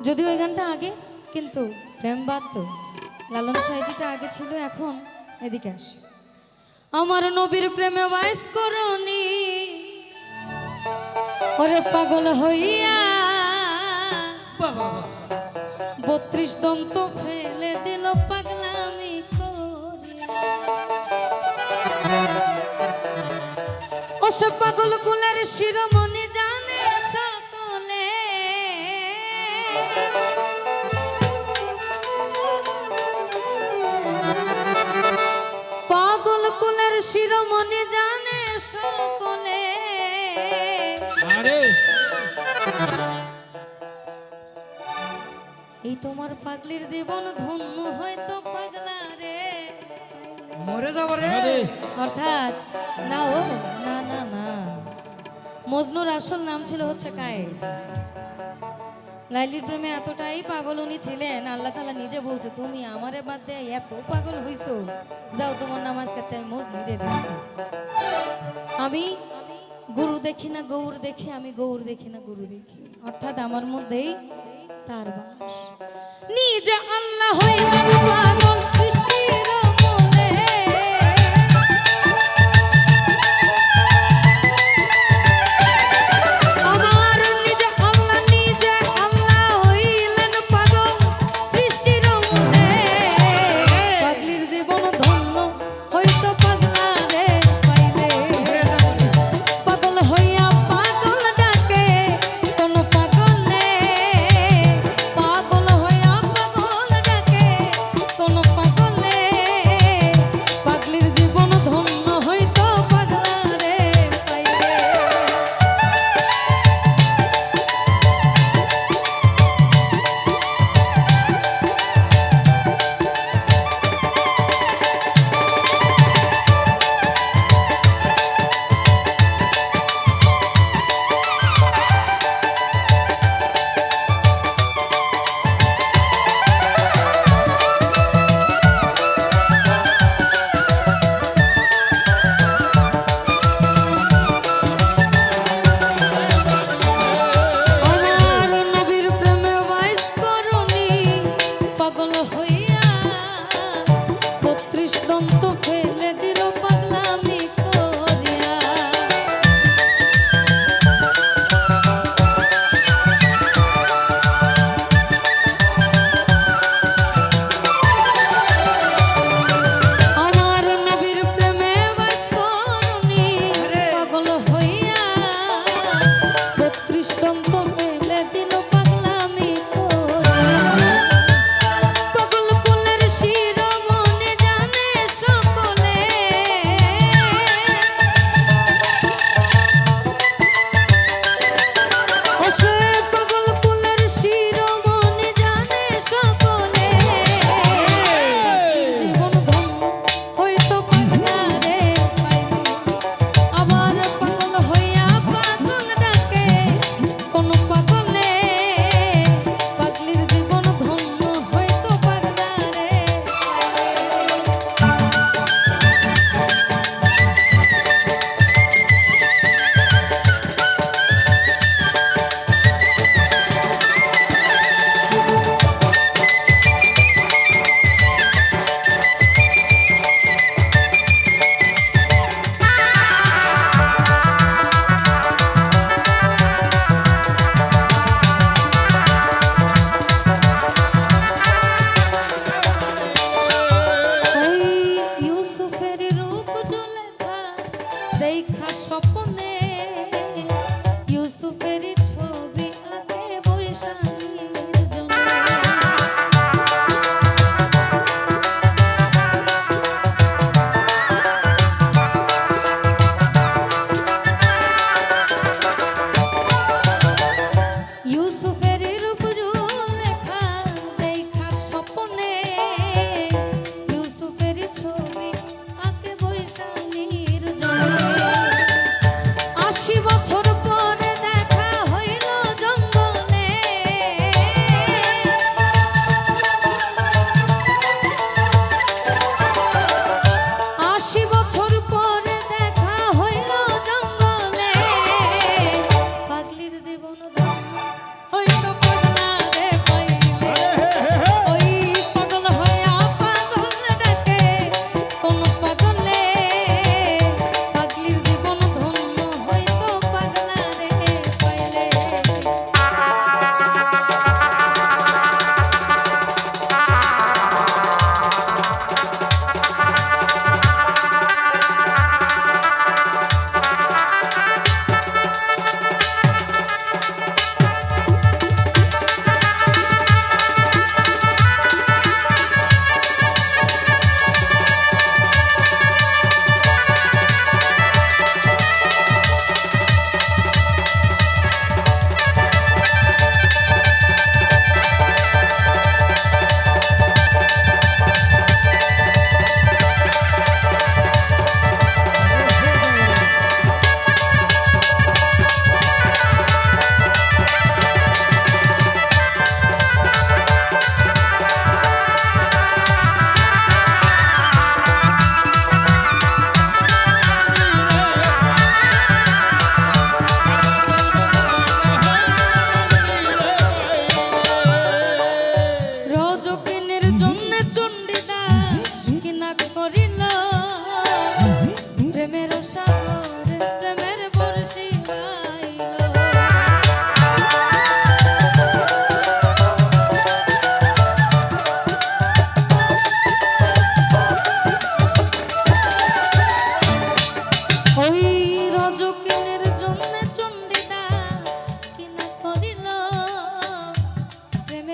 যদিও ওই গানটা আগে, কিন্তু প্রেম বাদ্য লালন সাহিত্যটা আগে ছিল। এখন এদিকে আসে, আমার নবীর প্রেমে বাস করনি ওরে পাগল হইয়া, 32 দন্ত ফেলে দিল পাগলামি করিয়া। ও সে পাগল কুলের শিরোমণি জানে সকলে, পাগল কুলের শিরোমণি জানে সকলে। এই তোমার পাগলির জীবন ধন্য হয়তো পাগলা রে, মরে যাব রে। অর্থাৎ না, ও না না না, মজনুর আসল নাম ছিল হচ্ছে কায়েস। লাইলির প্রেমে এতটাই পাগল উনি ছিলেন, আল্লাহ তাআলা নিজে বলছে তুমি আমারে বাদ দিয়ে এত পাগল হইছো, যাও তোমার নামাজ কাটতে আমি মজনু দিয়ে দিলাম। আমি গুরু দেখি না গৌর দেখি, আমি গৌর দেখি না গুরু দেখি, অর্থাৎ আমার মধ্যেই তার বাস। নিজে আল্লাহ হইলেন পাগল সৃষ্টির মূলে, আমার নিজে আল্লাহ হইলেন পাগল সৃষ্টির মূলে। পাগলির জীবন ধন্য হইতো পাগলা রে পাইলে, পাগল হইয়া পাগল ডাকে কোন পাগলে, পাগল হইয়া পাগল ডাকে কোন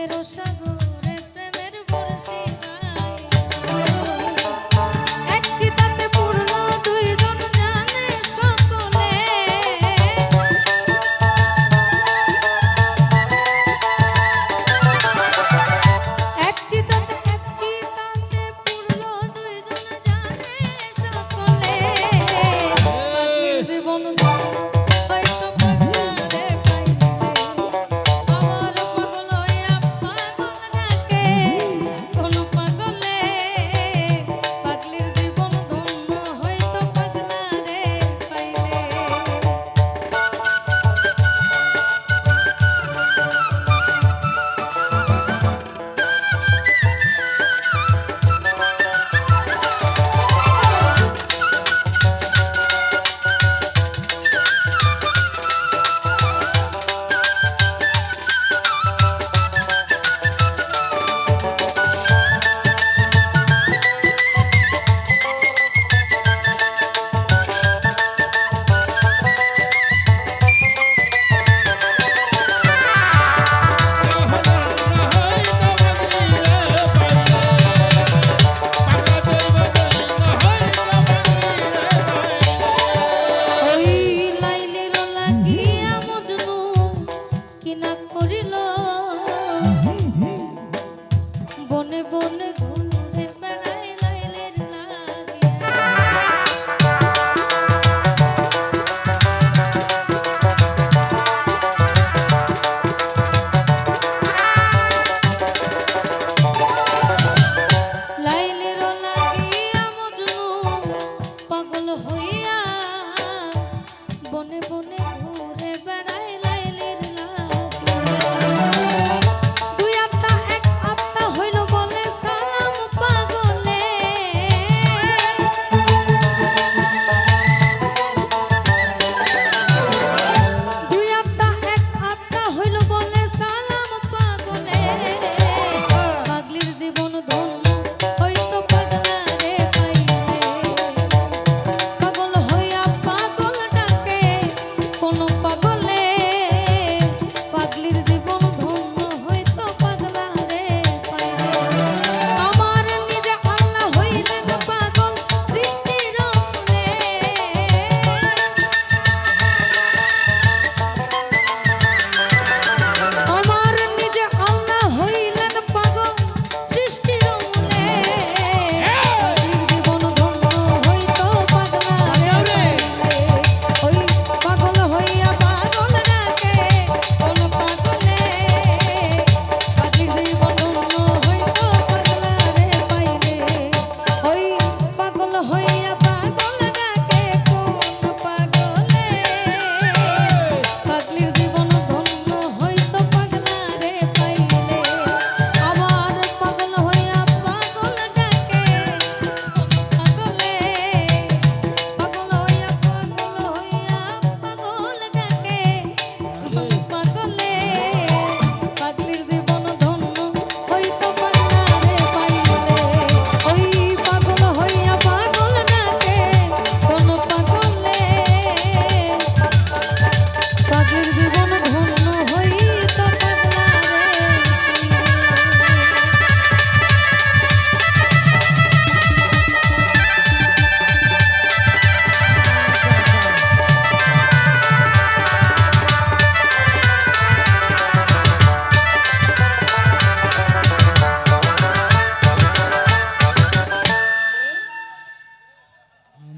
সাগর